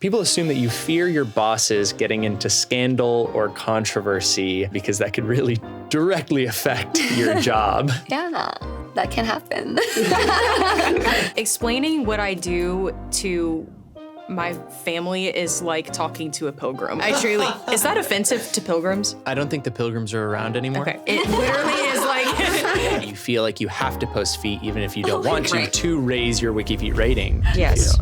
People assume that you fear your bosses getting into scandal or controversy because that could really directly affect your job. Yeah, that can happen. Explaining what I do to my family is like talking to a pilgrim. I truly, is that offensive to pilgrims? I don't think the pilgrims are around anymore. Okay, it literally is like. You feel like you have to post feet even if you don't want to raise your WikiFeet rating. Yes.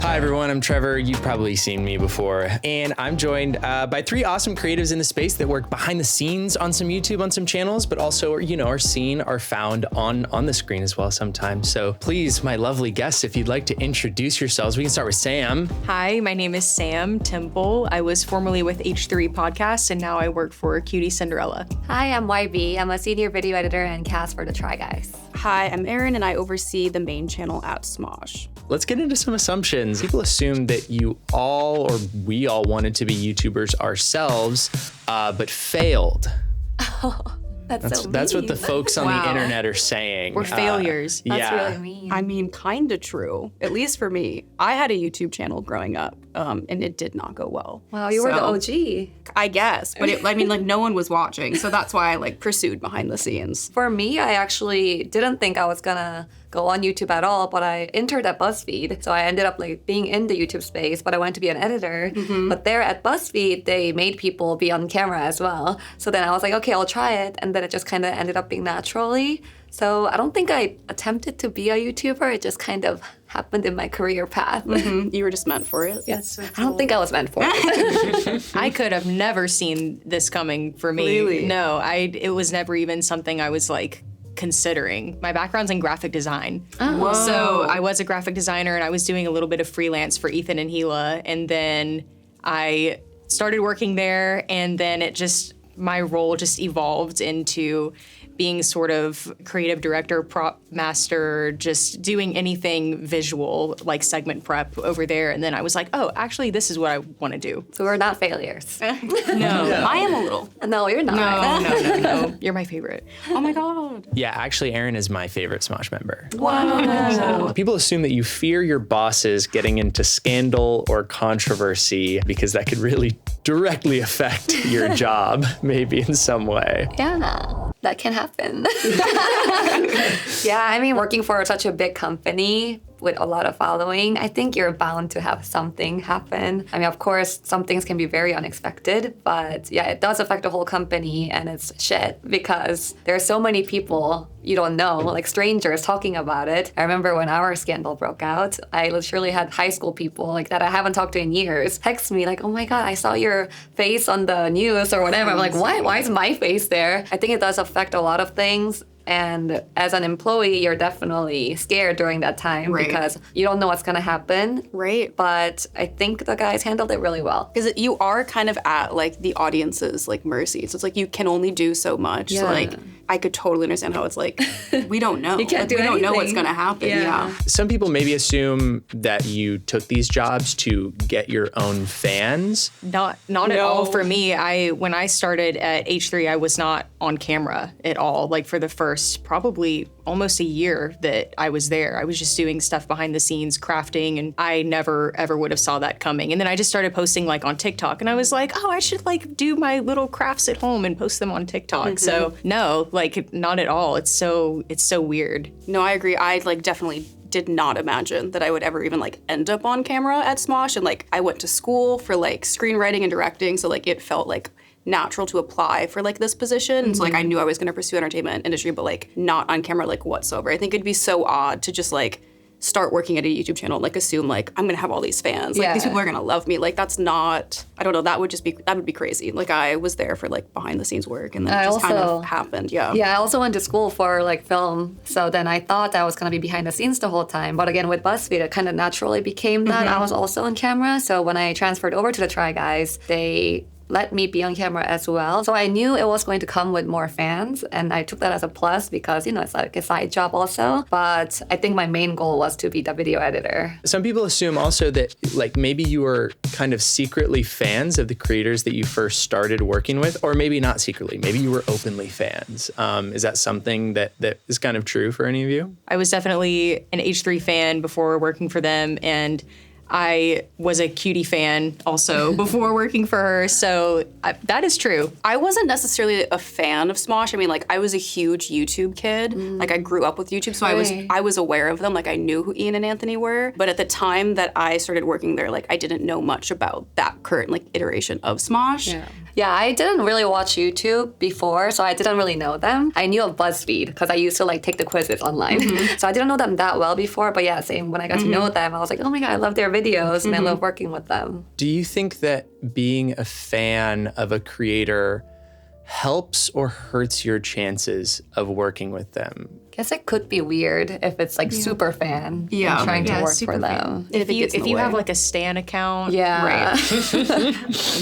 Hi everyone, I'm Trevor. You've probably seen me before. And I'm joined by three awesome creatives in the space that work behind the scenes on some YouTube, on some channels, but also, are seen, are found on the screen as well sometimes. So please, my lovely guests, if you'd like to introduce yourselves, we can start with Sam. Hi, my name is Sam Temple. I was formerly with H3 Podcasts and now I work for QTCINDERELLA. Hi, I'm YB. I'm a senior video editor and cast for the Try Guys. Hi, I'm ERIN and I oversee the main channel at Smosh. Let's get into some assumptions. People assume that you all, or we all, wanted to be YouTubers ourselves, but failed. Oh, that's so That's what the mean. folks on the internet are saying. We're failures. That's really mean. I mean, kind of true, at least for me. I had a YouTube channel growing up, and it did not go well. Wow, you were the OG. I guess, but no one was watching, so that's why I pursued behind the scenes. For me, I actually didn't think I was gonna go on YouTube at all, but I interned at BuzzFeed. So I ended up being in the YouTube space, but I wanted to be an editor. Mm-hmm. But there at BuzzFeed, they made people be on camera as well. So then I was like, okay, I'll try it. And then it just kind of ended up being naturally. So I don't think I attempted to be a YouTuber. It just kind of happened in my career path. Mm-hmm. You were just meant for it. Yes. So cool. I don't think I was meant for it. I could have never seen this coming for me. Really? No, it was never even something I was considering. My background's in graphic design. Oh. So I was a graphic designer and I was doing a little bit of freelance for Ethan and Gila. And then I started working there and then my role just evolved into being sort of creative director, prop master, just doing anything visual, like segment prep over there. And then I was like, oh, actually, this is what I want to do. So we're not failures. No. I am a little. No, you're not. No. You're my favorite. Oh my God. Yeah, actually, ERIN is my favorite Smosh member. Wow. People assume that you fear your bosses getting into scandal or controversy because that could really directly affect your job, maybe in some way. Yeah, that can happen. Yeah, I mean, working for such a big company with a lot of following, I think you're bound to have something happen. I mean, of course, some things can be very unexpected, but yeah, it does affect the whole company and it's shit because there are so many people you don't know, strangers talking about it. I remember when our scandal broke out, I literally had high school people that I haven't talked to in years text me oh my God, I saw your face on the news or whatever. I'm like, why is my face there? I think it does affect a lot of things. And as an employee, you're definitely scared during that time because you don't know what's going to happen. Right. But I think the guys handled it really well. Because you are kind of at the audience's mercy. So it's you can only do so much. Yeah. So I could totally understand how it's we don't know. You can't do we don't know what's anything. going to happen. Yeah. Some people maybe assume that you took these jobs to get your own fans. Not at all for me. When I started at H3, I was not on camera at all. For the first probably almost a year that I was there. I was just doing stuff behind the scenes, crafting, and I never ever would have saw that coming. And then I just started posting on TikTok and I was like, oh, I should do my little crafts at home and post them on TikTok. Mm-hmm. So no, not at all. It's so weird. No, I agree. I definitely did not imagine that I would ever even end up on camera at Smosh. And I went to school for screenwriting and directing. So it felt natural to apply for this position. Mm-hmm. So I knew I was going to pursue entertainment industry, but not on camera whatsoever. I think it'd be so odd to just start working at a YouTube channel, assume I'm gonna have all these fans. These people are gonna love me. That's not, I don't know, that would be crazy. I was there for behind the scenes work and then it just kind of happened. Yeah. Yeah, I also went to school for film. So then I thought I was gonna be behind the scenes the whole time. But again, with BuzzFeed, it kind of naturally became that. Mm-hmm. I was also on camera. So when I transferred over to the Try Guys, they let me be on camera as well. So I knew it was going to come with more fans, and I took that as a plus because, you know, it's like a side job also. But I think my main goal was to be the video editor. Some people assume also that like maybe you were kind of secretly fans of the creators that you first started working with, or maybe not secretly, maybe you were openly fans. Is that something that is kind of true for any of you? I was definitely an H3 fan before working for them, and I was a Cutie fan also before working for her, so that is true. I wasn't necessarily a fan of Smosh. I mean, like, I was a huge YouTube kid. Like, I grew up with YouTube, so I was aware of them. Like, I knew who Ian and Anthony were. But at the time that I started working there, like, I didn't know much about that current, like, iteration of Smosh. Yeah, I didn't really watch YouTube before, so I didn't really know them. I knew of BuzzFeed because I used to like take the quizzes online. So I didn't know them that well before, but yeah, same. When I got to know them, I was like, oh my God, I love their videos and I love working with them. Do you think that being a fan of a creator helps or hurts your chances of working with them? I guess it could be weird if it's like super fan and trying to work for them. If you have like a Stan account, Yeah.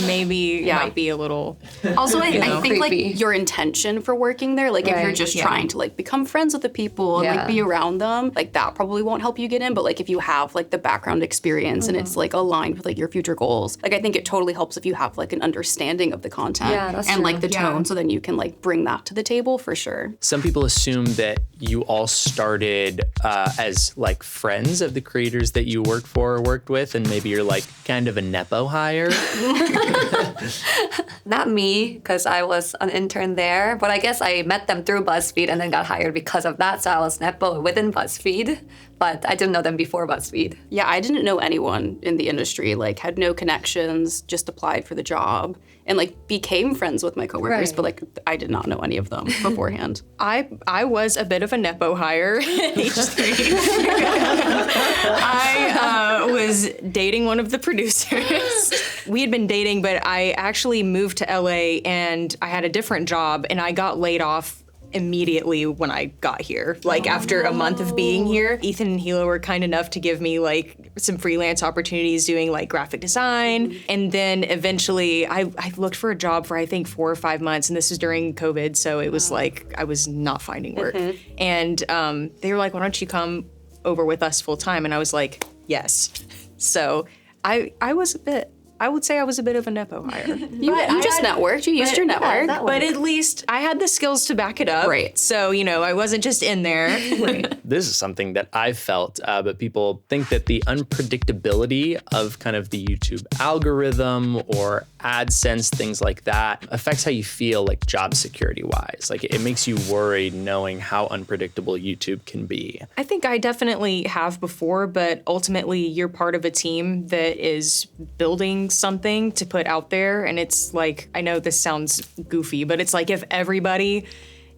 maybe it might be a little. Also, I think creepy. like your intention for working there, like if you're just trying to like become friends with the people and like be around them, like that probably won't help you get in. But like if you have like the background experience and it's like aligned with like your future goals, like I think it totally helps if you have like an understanding of the content and like the tone, so then you can like bring that to the table for sure. Some people assume that you all started as like friends of the creators that you worked for or worked with, and maybe you're like kind of a Nepo hire. Not me, because I was an intern there, but I guess I met them through BuzzFeed and then got hired because of that. So I was Nepo within BuzzFeed, but I didn't know them before BuzzFeed. Yeah, I didn't know anyone in the industry, like had no connections, just applied for the job and like became friends with my coworkers, but like I did not know any of them beforehand. I was a bit of a Nepo hire at H3. I was dating one of the producers. We had been dating, but I actually moved to LA and I had a different job and I got laid off immediately when I got here, like after a month of being here. Ethan and Hila were kind enough to give me like some freelance opportunities doing like graphic design. And then eventually I looked for a job for I think 4 or 5 months, and this was during COVID, so it was like I was not finding work. And they were like, why don't you come over with us full time? And I was like, yes. So I would say I was a bit of a Nepo hire. You just networked. You used your network. But at least I had the skills to back it up. Right. So, you know, I wasn't just in there. This is something that I've felt, but people think that the unpredictability of kind of the YouTube algorithm or AdSense, things like that, affects how you feel like job security wise. Like it makes you worried knowing how unpredictable YouTube can be. I think I definitely have before, but ultimately you're part of a team that is building something to put out there. And it's like, I know this sounds goofy, but it's like if everybody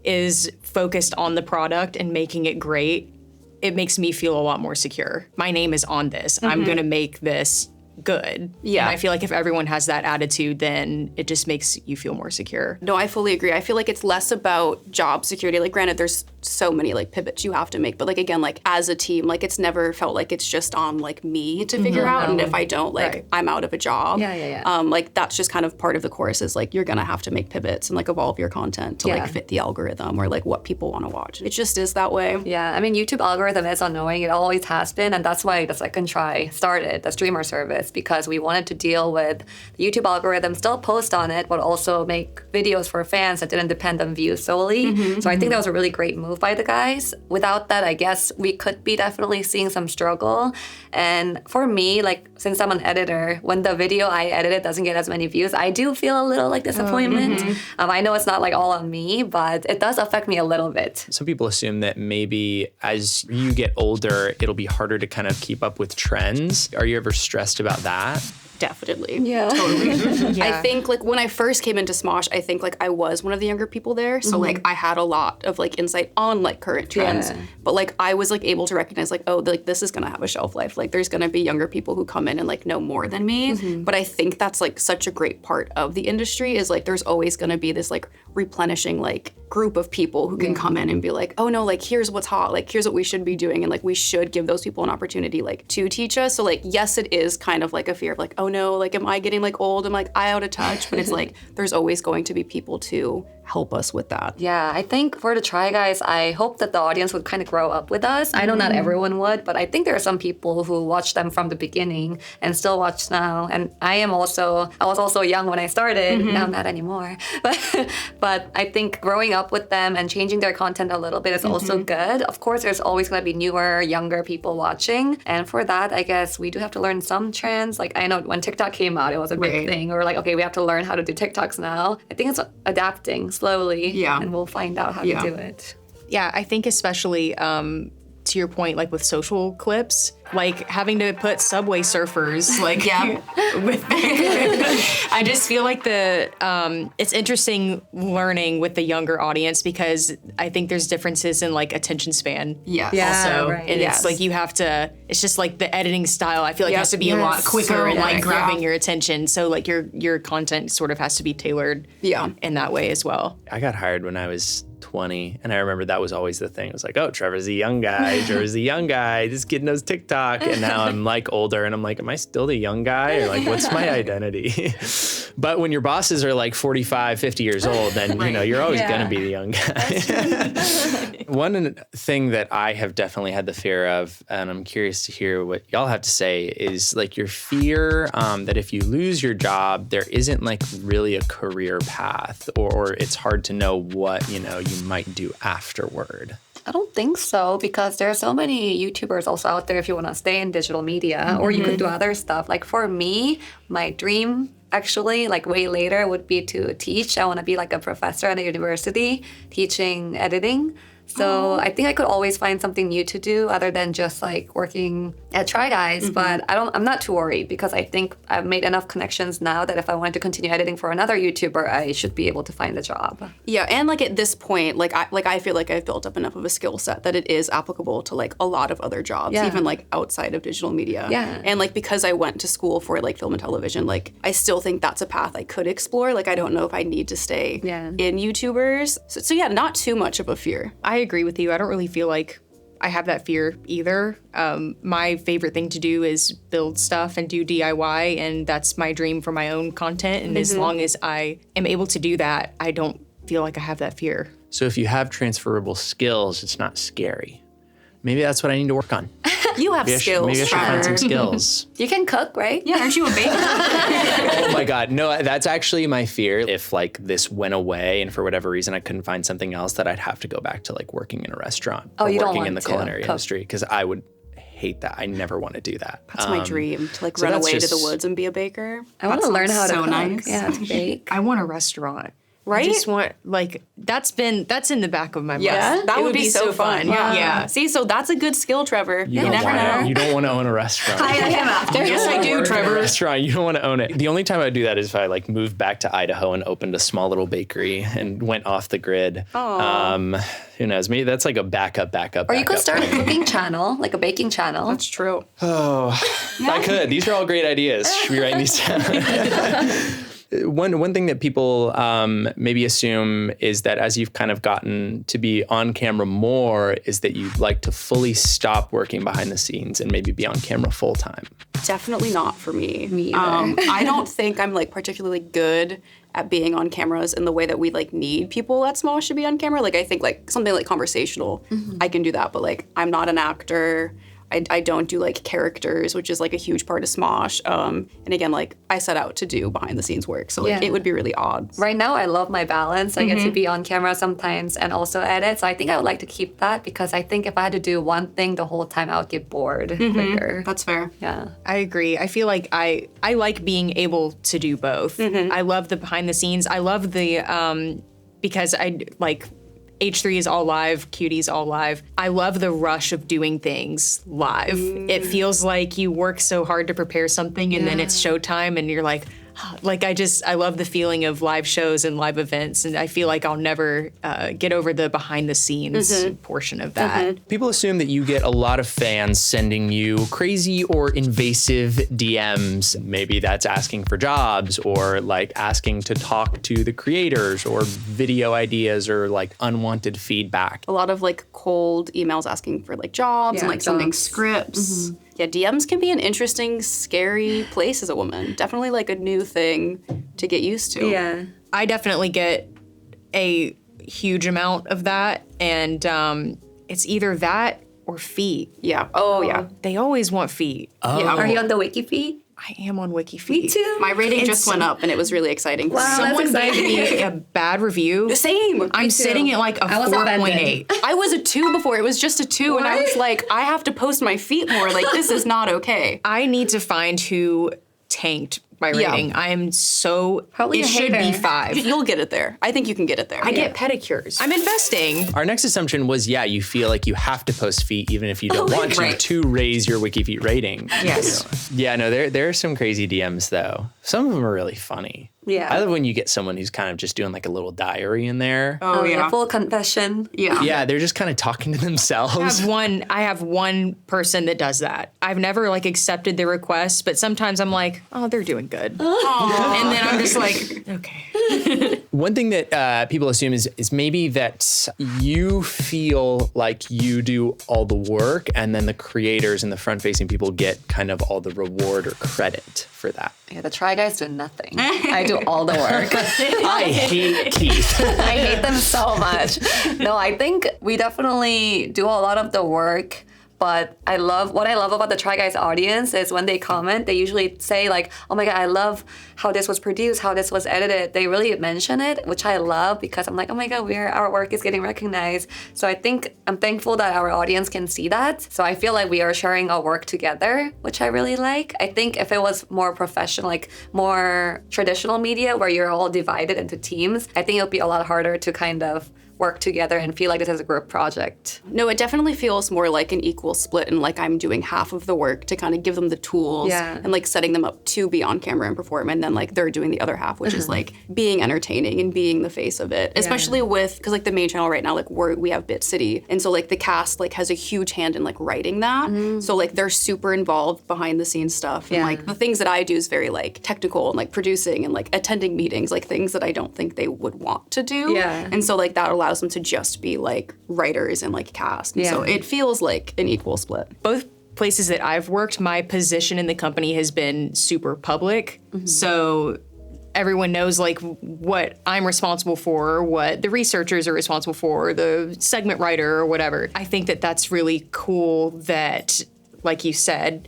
is focused on the product and making it great, it makes me feel a lot more secure. My name is on this. I'm gonna make this good. Yeah. And I feel like if everyone has that attitude, then it just makes you feel more secure. No, I fully agree. I feel like it's less about job security. Like, granted, there's so many like pivots you have to make, but like again, like as a team, like it's never felt like it's just on like me to figure out. And if I don't, like I'm out of a job. Like that's just kind of part of the course is like you're gonna have to make pivots and like evolve your content to like fit the algorithm or like what people want to watch. It just is that way. Yeah, I mean YouTube algorithm is unknowing. It always has been, and that's why the Second Try started the streamer service, because we wanted to deal with the YouTube algorithm, still post on it, but also make videos for fans that didn't depend on views solely. So I think that was a really great move by the guys. Without that, I guess we could be definitely seeing some struggle. And for me, like since I'm an editor, when the video I edited doesn't get as many views, I do feel a little like disappointment. I know it's not like all on me, but it does affect me a little bit. Some people assume that maybe as you get older, it'll be harder to kind of keep up with trends. Are you ever stressed about that? Definitely. Yeah. Totally. I think like when I first came into Smosh, I think like I was one of the younger people there. So like I had a lot of like insight on like current trends. But like I was like able to recognize like, oh, like this is gonna have a shelf life. Like there's gonna be younger people who come in and like know more than me. But I think that's like such a great part of the industry is like there's always gonna be this like replenishing like group of people who can come in and be like, oh no, like here's what's hot, like here's what we should be doing, and like we should give those people an opportunity like to teach us. So like yes, it is kind of like a fear of like, oh oh no, like, am I getting like old? Am like I out of touch? But it's like, there's always going to be people to help us with that. Yeah, I think for the Try Guys, I hope that the audience would kind of grow up with us. I know not everyone would, but I think there are some people who watch them from the beginning and still watch now. And I was also young when I started. Now I'm not anymore. But I think growing up with them and changing their content a little bit is also good. Of course, there's always going to be newer, younger people watching. And for that, I guess we do have to learn some trends. Like, I know when TikTok came out, it was a big thing. We were like, okay, we have to learn how to do TikToks now. I think it's adapting slowly, and we'll find out how to do it. Yeah, I think especially to your point, like with social clips, like having to put subway surfers, like with I just feel like it's interesting learning with the younger audience because I think there's differences in like attention span. Also, and it's like you have to. It's just like the editing style. I feel like has to be a lot quicker and like grabbing your attention. So like your content sort of has to be tailored. In that way as well. I got hired when I was 20, and I remember that was always the thing. It was like, oh, Trevor's a young guy. Trevor's a young guy. This kid knows TikTok. And now I'm like older, and I'm like, am I still the young guy? Or like, what's my identity? But when your bosses are like 45, 50 years old, then you know you're always gonna be the young guy. One thing that I have definitely had the fear of, and I'm curious to hear what y'all have to say, is like your fear that if you lose your job, there isn't like really a career path, or it's hard to know what you might do afterward. I don't think so, because there are so many YouTubers also out there if you want to stay in digital media, or you can do other stuff. Like for me, my dream actually, like way later, would be to teach. I want to be like a professor at a university teaching editing. So I think I could always find something new to do other than just like working at Try Guys. But I'm not too worried because I think I've made enough connections now that if I wanted to continue editing for another YouTuber, I should be able to find a job. Yeah, and like at this point, I feel like I've built up enough of a skill set that it is applicable to like a lot of other jobs, even like outside of digital media. Yeah. And like because I went to school for like film and television, like I still think that's a path I could explore. Like I don't know if I need to stay in YouTubers. So yeah, not too much of a fear. I agree with you. I don't really feel like I have that fear either. My favorite thing to do is build stuff and do DIY, and that's my dream for my own content. And as long as I am able to do that, I don't feel like I have that fear. So if you have transferable skills, it's not scary. Maybe that's what I need to work on. You have skills. Maybe I should find some skills. You can cook, right? Yeah, aren't you a baker? Oh my God. No, that's actually my fear. If like this went away and for whatever reason I couldn't find something else, that I'd have to go back to like working in a restaurant or you don't working want in the to culinary cook. industry, because I would hate that. I never want to do that. That's my dream, to like so run that's away to just- the woods and be a baker. I want to learn how to so cook. nice. Yeah, to bake. I want a restaurant. Right? I just want, like, that's in the back of my mind. Yes, that It would be so fun. Yeah. See, so that's a good skill, Trevor. You don't never wanna- know. You don't want to own a restaurant. Hire him after. Yes, I do, Work in a Trevor. restaurant, you don't want to own it. The only time I would do that is if I like moved back to Idaho and opened a small little bakery and went off the grid. Who knows? Maybe that's like a backup. Or you could start a cooking channel, like a baking channel. That's true. I could. These are all great ideas. Should be writing these down. One thing that people maybe assume is that as you've kind of gotten to be on camera more, is that you'd like to fully stop working behind the scenes and maybe be on camera full time. Definitely not for me. Me either. I don't think I'm like particularly good at being on cameras in the way that we like need people at Smosh to be on camera. Like I think like something like conversational, I can do that, but like I'm not an actor. I don't do like characters, which is like a huge part of Smosh. And again, like I set out to do behind the scenes work. So like it would be really odd. Right now, I love my balance. I get to be on camera sometimes and also edit. So I think I would like to keep that, because I think if I had to do one thing the whole time, I would get bored quicker. That's fair. Yeah. I agree. I feel like I like being able to do both. I love the behind the scenes. I love the, because I like, H3 is all live, QT's all live. I love the rush of doing things live. It feels like you work so hard to prepare something and then it's showtime and you're like I love the feeling of live shows and live events, and I feel like I'll never get over the behind the scenes portion of that. People assume that you get a lot of fans sending you crazy or invasive DMs. Maybe that's asking for jobs, or like asking to talk to the creators, or video ideas, or like unwanted feedback. A lot of like cold emails asking for like jobs and like sending jobs. scripts. Yeah, DMs can be an interesting, scary place as a woman. Definitely like a new thing to get used to. Yeah. I definitely get a huge amount of that, and it's either that or feet. Yeah. Oh, yeah. They always want feet. Yeah. Are you on the wiki feed? I am on Wiki Feet. Me too. My rating just went up, and it was really exciting. Wow, Someone that's gave exciting. me a bad review. Same. I'm sitting at like a I was 4.8. I was a 2 before. It was just a 2, and I was like, I have to post my feet more. Like, this is not okay. I need to find who tanked my Yeah. rating. I am so. Probably it a should be hater. 5. You'll get it there. I think you can get it there. I get pedicures. I'm investing. Our next assumption was, yeah, you feel like you have to post feet even if you don't want right. to raise your WikiFeet rating. Yes. Yeah, no, there are some crazy DMs though. Some of them are really funny. Yeah. I love when you get someone who's kind of just doing like a little diary in there. Oh, yeah. Full confession. Yeah. Yeah, they're just kind of talking to themselves. I have one person that does that. I've never like accepted the request, but sometimes I'm like, oh, they're doing good. And then I'm just like, okay. One thing that people assume is maybe that you feel like you do all the work and then the creators and the front-facing people get kind of all the reward or credit for that. Yeah, the Try Guys do nothing. I do all the work. I hate Keith. I hate them so much. No, I think we definitely do a lot of the work. But what I love about the Try Guys audience is when they comment, they usually say like, oh my God, I love how this was produced, how this was edited. They really mention it, which I love because I'm like, oh my God, our work is getting recognized. So I'm thankful that our audience can see that. So I feel like we are sharing our work together, which I really like. I think if it was more professional, like more traditional media where you're all divided into teams, I think it would be a lot harder to kind of work together and feel like this is a group project. No, it definitely feels more like an equal split, and like I'm doing half of the work to kind of give them the tools and like setting them up to be on camera and perform, and then like they're doing the other half, which is like being entertaining and being the face of it. Especially with, because like the main channel right now, like we have Bit City, and so like the cast like has a huge hand in like writing that. So like they're super involved behind the scenes stuff, and like the things that I do is very like technical and like producing and like attending meetings, like things that I don't think they would want to do. And so like that allows them to just be like writers and like cast. And so it feels like an equal split. Both places that I've worked, my position in the company has been super public. So everyone knows like what I'm responsible for, what the researchers are responsible for, the segment writer or whatever. I think that that's really cool that, like you said,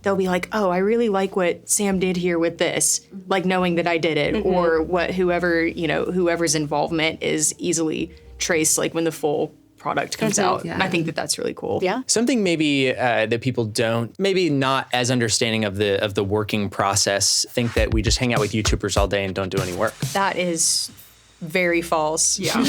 they'll be like, oh, I really like what Sam did here with this, like knowing that I did it, or what whoever's involvement is easily traced like when the full product comes out. And I think that that's really cool. Yeah. Something maybe that people don't, maybe not as understanding of the working process, think that we just hang out with YouTubers all day and don't do any work. That is very false. Yeah.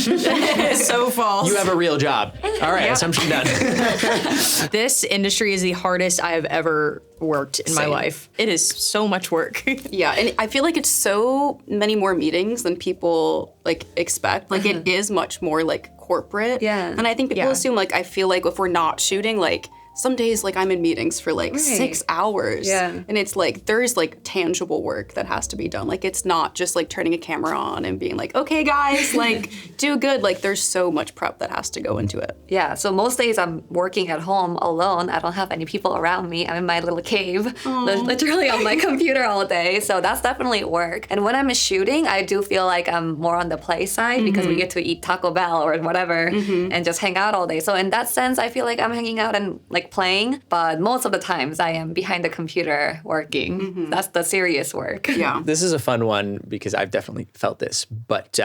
So false. You have a real job. All right, assumption done. This industry is the hardest I have ever worked in my life. It is so much work. Yeah, and I feel like it's so many more meetings than people like expect. Like it is much more like corporate. Yeah. And I think people assume like, I feel like if we're not shooting, like some days like I'm in meetings for like 6 hours. Yeah. And it's like there's like tangible work that has to be done. Like it's not just like turning a camera on and being like, okay guys, like do good. Like there's so much prep that has to go into it. Yeah, so most days I'm working at home alone. I don't have any people around me. I'm in my little cave, literally on my computer all day. So that's definitely work. And when I'm shooting, I do feel like I'm more on the play side because we get to eat Taco Bell or whatever and just hang out all day. So in that sense, I feel like I'm hanging out and like playing, but most of the times I am behind the computer working. That's the serious work. Yeah. This is a fun one because I've definitely felt this, but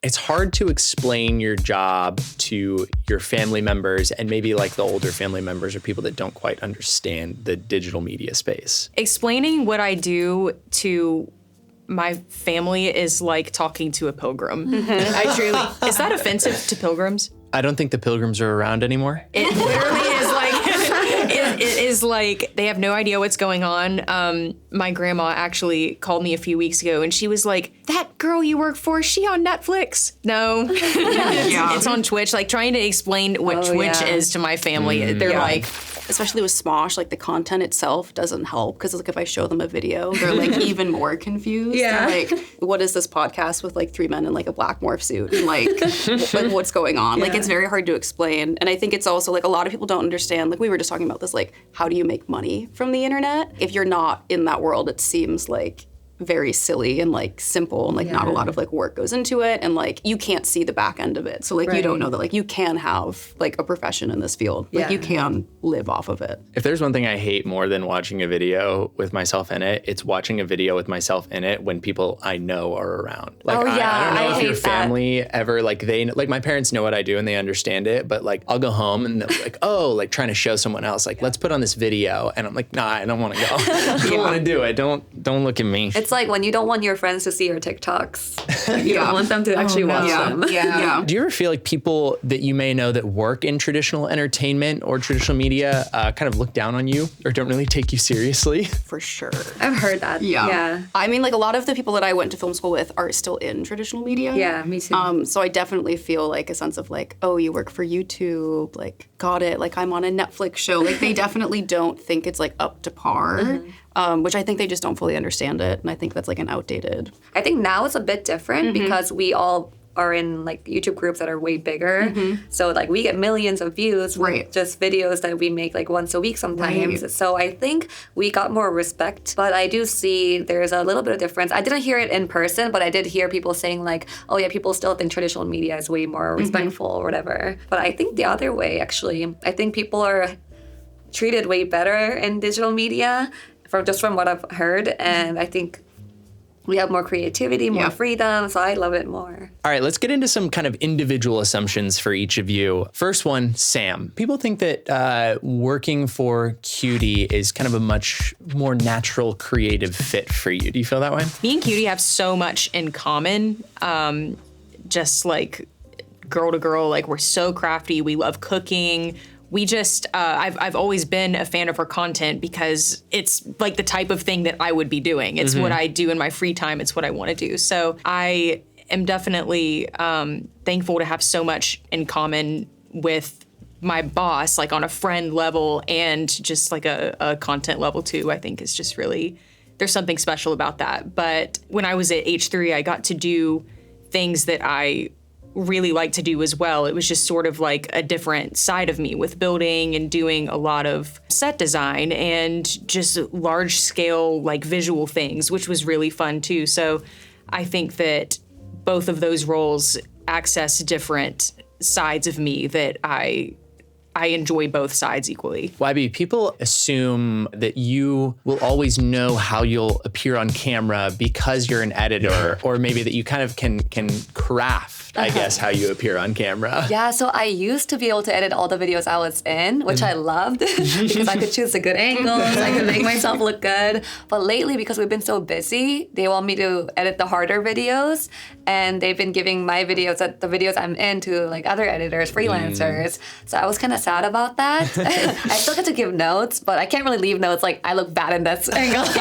it's hard to explain your job to your family members and maybe like the older family members or people that don't quite understand the digital media space. Explaining what I do to my family is like talking to a pilgrim. I truly, is that offensive to pilgrims? I don't think the pilgrims are around anymore. It literally is like, it is like they have no idea what's going on. My grandma actually called me a few weeks ago and she was like, that girl you work for, is she on Netflix? No, it's on Twitch. Like trying to explain what Twitch is to my family. They're like, especially with Smosh, like the content itself doesn't help because like if I show them a video, they're like even more confused. Yeah. They're like, what is this podcast with like 3 men in like a black morph suit? And like, what's going on? Like it's very hard to explain. And I think it's also like a lot of people don't understand, like we were just talking about this, like how do you make money from the internet? If you're not in that world, it seems like very silly and like simple and like not a lot of like work goes into it, and like you can't see the back end of it, so like you don't know that like you can have like a profession in this field, like you can live off of it. If there's one thing I hate more than watching a video with myself in it, it's watching a video with myself in it when people I know are around. Like I don't know if your family ever like my parents know what I do and they understand it, but like I'll go home and they're like, oh, like trying to show someone else, like let's put on this video, and I'm like, nah, I don't want to go. I don't want to do it. Don't look at me. It's like when you don't want your friends to see your TikToks. You don't want them to actually watch them. Yeah. Do you ever feel like people that you may know that work in traditional entertainment or traditional media kind of look down on you or don't really take you seriously? For sure. I've heard that. Yeah. I mean, like a lot of the people that I went to film school with are still in traditional media. Yeah, me too. So I definitely feel like a sense of like, oh, you work for YouTube, like got it, like I'm on a Netflix show. Like they definitely don't think it's like up to par. Which I think they just don't fully understand it. And I think that's like an outdated. I think now it's a bit different because we all are in like YouTube groups that are way bigger. So like we get millions of views with just videos that we make like once a week sometimes. So I think we got more respect, but I do see there's a little bit of difference. I didn't hear it in person, but I did hear people saying like, oh yeah, people still think traditional media is way more respectful or whatever. But I think the other way actually, I think people are treated way better in digital media from what I've heard, and I think we have more creativity, more freedom, so I love it more. All right, let's get into some kind of individual assumptions for each of you. First one, Sam. People think that working for QT is kind of a much more natural, creative fit for you. Do you feel that way? Me and QT have so much in common, just like girl to girl, like we're so crafty, we love cooking. We just, I've always been a fan of her content because it's like the type of thing that I would be doing. It's what I do in my free time. It's what I want to do. So I am definitely thankful to have so much in common with my boss, like on a friend level and just like a content level too. I think is just really, there's something special about that. But when I was at H3, I got to do things that I really like to do as well. It was just sort of like a different side of me with building and doing a lot of set design and just large scale like visual things, which was really fun too. So I think that both of those roles access different sides of me that I enjoy both sides equally. YB, people assume that you will always know how you'll appear on camera because you're an editor, or maybe that you kind of can craft, I guess, how you appear on camera. Yeah, so I used to be able to edit all the videos I was in, which I loved because I could choose the good angles, I could make myself look good. But lately, because we've been so busy, they want me to edit the harder videos, and they've been giving my videos, the videos I'm in, to like other editors, freelancers. So I was kind of sad about that. I still get to give notes, but I can't really leave notes like I look bad in this angle. So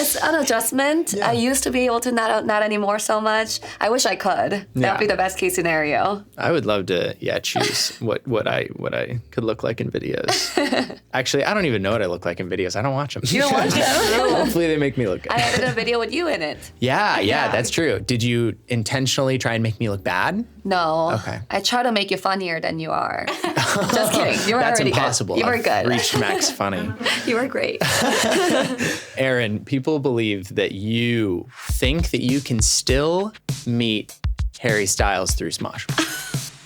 it's an adjustment. I used to be able to not anymore so much. I wish I could. That'd be the best case scenario. I would love to, choose what I could look like in videos. Actually, I don't even know what I look like in videos. I don't watch them. You don't watch them? Hopefully they make me look good. I edited a video with you in it. Yeah, that's true. Did you intentionally try and make me look bad? No. Okay. I try to make you funnier than you are. Just kidding. You were That's already impossible. good. You were good. I've reached max funny. You were great. ERIN, people believe that you think that you can still meet Harry Styles through Smosh.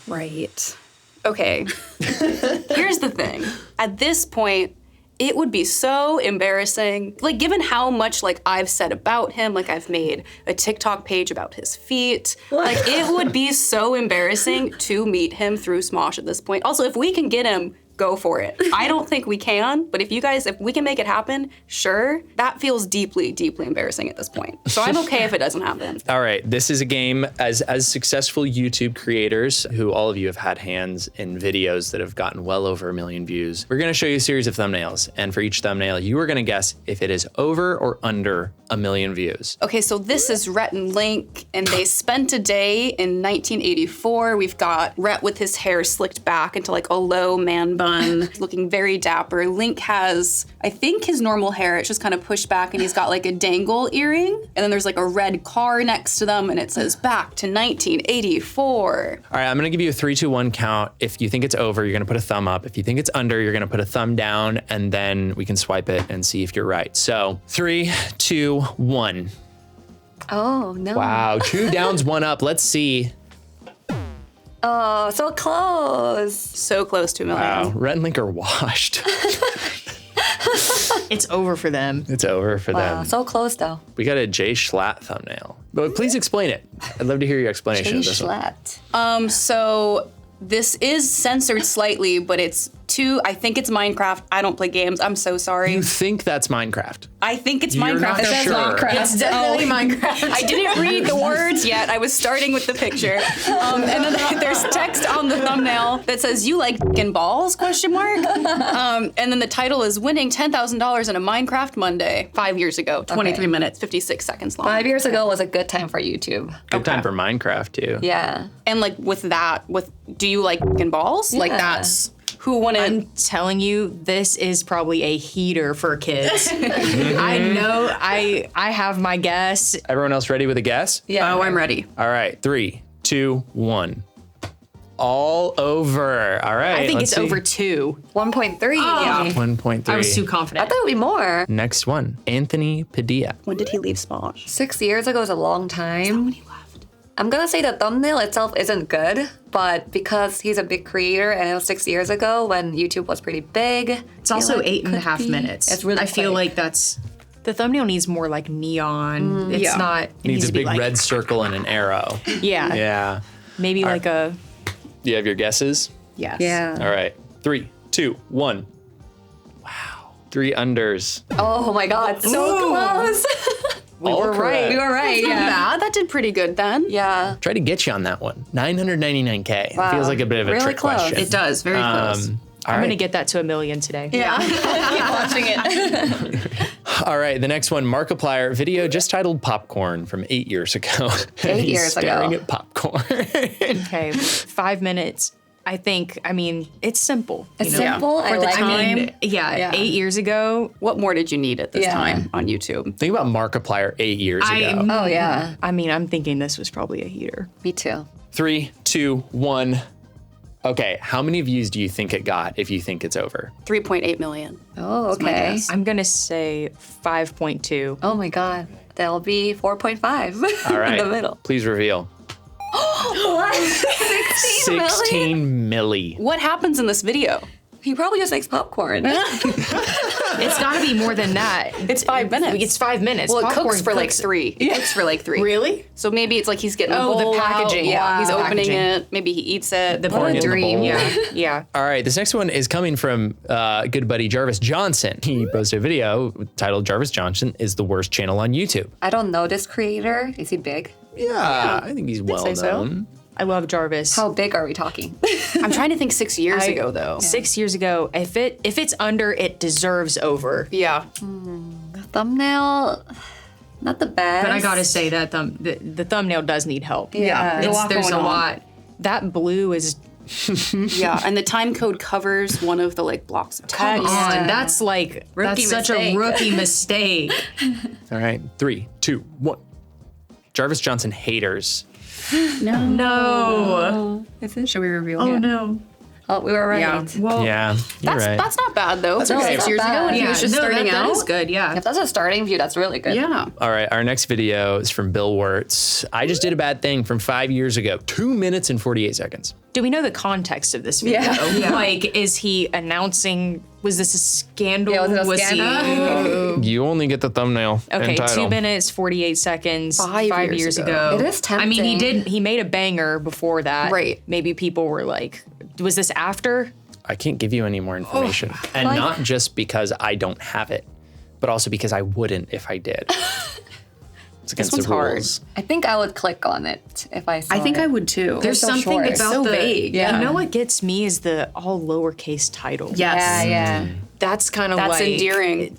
Right. Okay. Here's the thing. At this point, it would be so embarrassing. Like, given how much, like, I've said about him, like, I've made a TikTok page about his feet. Like, it would be so embarrassing to meet him through Smosh at this point. Also, if we can get him, go for it. I don't think we can, but if we can make it happen, sure. That feels deeply, deeply embarrassing at this point. So I'm okay if it doesn't happen. All right, this is a game as successful YouTube creators, who all of you have had hands in videos that have gotten well over 1 million views. We're gonna show you a series of thumbnails, and for each thumbnail, you are gonna guess if it is over or under 1 million views. Okay, so this is Rhett and Link, and they spent a day in 1984. We've got Rhett with his hair slicked back into like a low man bun. done, looking very dapper. Link has, I think, his normal hair. It's just kind of pushed back, and he's got like a dangle earring. And then there's like a red car next to them, and it says back to 1984. All right, I'm gonna give you a 3, 2, 1 count. If you think it's over, you're gonna put a thumb up. If you think it's under, you're gonna put a thumb down, and then we can swipe it and see if you're right. So 3, 2, 1. Oh, no. Wow, 2 downs, 1 up. Let's see. Oh, so close. So close to $1 million. Wow, Rhett and Link are washed. It's over for them. It's over for Wow, them. so close though. We got a Jay Schlatt thumbnail. But please explain it. I'd love to hear your explanation Jay of this one. Schlatt. So this is censored slightly, but it's I think it's Minecraft. I don't play games. I'm so sorry. You think that's Minecraft? I think it's You're Minecraft. not It says sure. Minecraft. It's definitely Minecraft. I didn't read the words yet. I was starting with the picture. And then there's text on the thumbnail that says, "You like f***ing balls?" ? And then the title is "Winning $10,000 in a Minecraft Monday." 5 years ago, 23 minutes, 56 seconds long. 5 years ago was a good time for YouTube. Good time for Minecraft too. Yeah. And like with that, do you like f***ing balls? Like Yeah. that's who won it. I'm telling you, this is probably a heater for kids. I know. I have my guess. Everyone else ready with a guess? Yeah. Oh, I'm ready. All right, 3, 2, 1. All over. All right. I think let's it's see. over 2. 1.3. Yeah. 1.3. I was too I confident. thought it would be more. Next one, Anthony Padilla. When did he leave Smosh? 6 years ago is a long time. I'm gonna say the thumbnail itself isn't good, but because he's a big creator and it was 6 years ago when YouTube was pretty big. It's also 8.5 minutes. It's really I feel quick. like that's the thumbnail needs more like neon. It's Yeah. not. It Needs a to be big like, red circle and an arrow. Yeah. Yeah. Maybe like a. Do you have your guesses? Yes. Yeah. All right. 3, 2, 1. Wow. 3 unders. Oh my God, so Ooh. close. We All were correct. right. We were right. Not Yeah. bad. That did pretty good then. Yeah. Try to get you on that one. 999K. Wow. Feels like a bit of a Really trick close. question. It does. Very close. All I'm right. gonna get that to $1 million today. Yeah. Keep watching it. All right, the next one, Markiplier video just titled Popcorn from 8 years ago. 8 He's years ago. staring at popcorn. Okay. 5 minutes. I think. I mean, it's simple. It's you know? simple. I For the like time. it. Yeah. 8 years ago. What more did you need at this Yeah. time on YouTube? Think about Markiplier 8 years ago. Oh yeah. I mean, I'm thinking this was probably a heater. Me too. 3, 2, 1. Okay, how many views do you think it got if you think it's over? 3.8 million. Oh, my okay. guess. I'm gonna say 5.2. Oh my God. That'll be 4.5. All right. In the middle. Please reveal. What? 16 million? 16 milli. What happens in this video? He probably just makes popcorn. It's got to be more than that. It's 5 minutes. It's 5 minutes. Well, it Popcorn cooks for like 3. It cooks for like 3. Really? So maybe it's like he's getting Oh, a the bowl out. packaging. Yeah, he's Wow. opening Packaging. it. Maybe he eats it. The Pouring bowl. in the bowl. Yeah. Yeah. All right, this next one is coming from good buddy Jarvis Johnson. He posted a video titled Jarvis Johnson is the worst channel on YouTube. I don't know this creator. Is he big? Yeah, I think he's well say so. known. I love Jarvis. How big are we talking? I'm trying to think 6 years ago though. 6 years ago, if it's under, it deserves over. Yeah. Thumbnail, not the best. But I gotta say that the thumbnail does need help. Yeah. There's a going on. lot. That blue is Yeah, and the time code covers one of the like blocks of come text. on. That's like Rookie that's such mistake. a rookie mistake. All right, 3, 2, 1. Jarvis Johnson haters. No. Should we reveal? Oh no. Oh, we were right. Yeah. Well, Yeah, you're That's right. that's not bad though. That's okay. 6 years Not ago when bad. he was just starting that out. is good. Yeah. If that's a starting view, that's really good. Yeah. All right, our next video is from Bill Wirtz. I just did a bad thing from 5 years ago. 2 minutes and 48 seconds. Do we know the context of this video? Yeah. Like, is he announcing? Was this a scandal? Yeah, was it a scandal? You only get the thumbnail Okay, and title. 2 minutes, 48 seconds. 5 5 years years ago. ago. It is I mean, tempting. he made a banger before that. Right. Maybe people were like, was this after? I can't give you any more information. And Like- not just because I don't have it, but also because I wouldn't if I did. It's against one's the hard. rules. I think I would click on it if I saw I think it. I would too. There's so something short. about So the vague, yeah. You know what gets me is the all lowercase title. Yeah, Yes. yeah. That's kind of That's like endearing.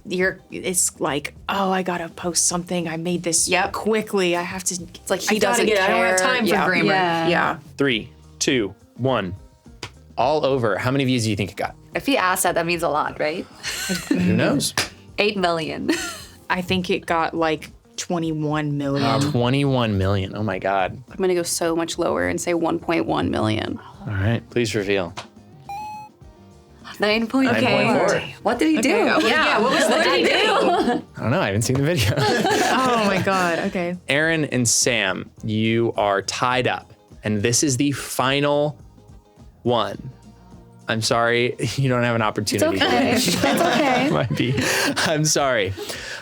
It's like, oh, I gotta post something. I made this Yep. quickly. I have to. It's like he I gotta doesn't get. I don't have care. time Yeah. for grammar. Yeah. Yeah. 3, 2, 1. all over. How many views do you think it got? If he asked that means a lot, right? Who knows? 8 million. I think it got like 21 million. 21 million. Oh my God. I'm gonna go so much lower and say 1.1 million. All right, please reveal. 9.4. 9.4. What did he do? Yeah, what was What did he do? I don't know. I haven't seen the video. Oh my God. Okay. Erin and Sam, you are tied up, and this is the final one. I'm sorry, you don't have an opportunity. It's okay. It's okay. Might be. I'm sorry.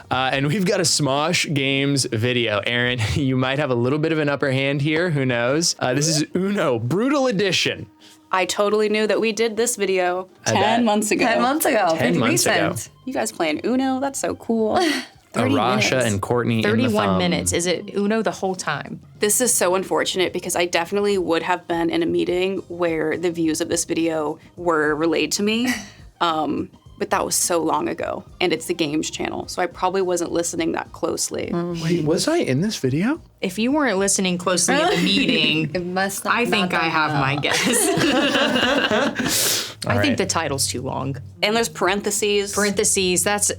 And we've got a Smosh Games video. Erin, you might have a little bit of an upper hand here. Who knows? This is Uno Brutal Edition. I totally knew that we did this video I bet. 10 months ago. 10 months ago. 10 Pretty months ago. recent. You guys playing Uno? That's so cool. 30 Arasha minutes. and Courtney in the 31 thumb. minutes. Is it Uno the whole time? This is so unfortunate because I definitely would have been in a meeting where the views of this video were relayed to me. But that was so long ago, and it's the games channel, so I probably wasn't listening that closely. Wait, was I in this video? If you weren't listening closely in the meeting, It must not I think not I have my guess. I right. think the title's too long. And there's parentheses. Parentheses, that's...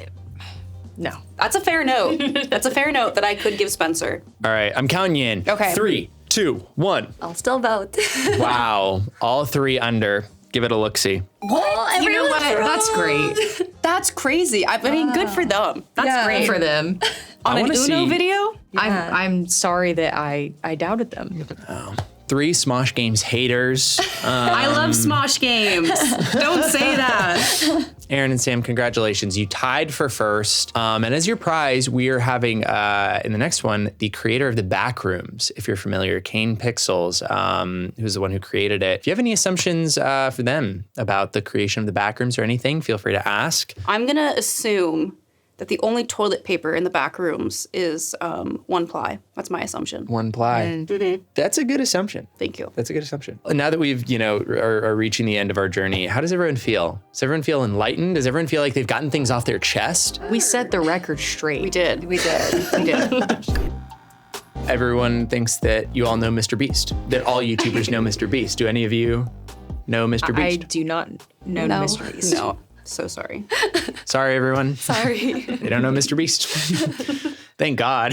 No. That's a fair note. That's a fair note that I could give Spencer. All right, I'm counting you in. Okay. 3, 2, 1. I'll still vote. Wow, all 3 under. Give it a look-see. What? You know what? That's great. That's crazy. I mean, good for them. That's Yeah. great. For them. On I an wanna Uno see- video? I'm sorry that I doubted them. 3 Smosh Games haters. I love Smosh games. Don't say that. Erin and Sam, congratulations. You tied for first. And as your prize, we are having, in the next one, the creator of the Backrooms, if you're familiar, Kane Pixels, who's the one who created it. If you have any assumptions for them about the creation of the Backrooms or anything, feel free to ask. I'm going to assume that the only toilet paper in the back rooms is 1 ply. That's my assumption. 1 ply. That's a good assumption. Thank you. That's a good assumption. Now that we've, are reaching the end of our journey, how does everyone feel? Does everyone feel enlightened? Does everyone feel like they've gotten things off their chest? We set the record straight. We did. We did. We did. Everyone thinks that you all know Mr. Beast, that all YouTubers know Mr. Beast. Do any of you know Mr. I Beast? do not know No. mysteries. No. So sorry. Sorry, everyone. Sorry. They don't know Mr. Beast. Thank God.